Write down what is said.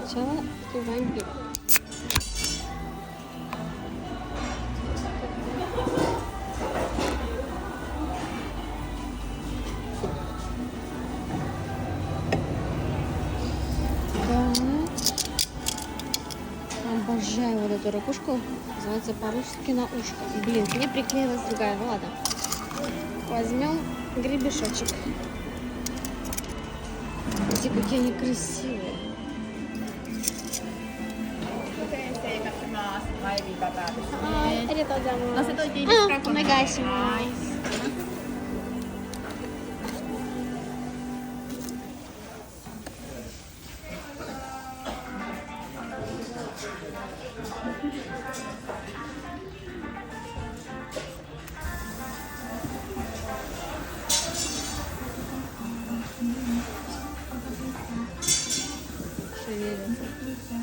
Сначала открываем гриб. Обожаю вот эту ракушку. Называется по-русски на ушко. Блин, мне приклеилась другая. Ну ладно. Возьмем гребешочек. Смотрите, какие они красивые. Шевелится.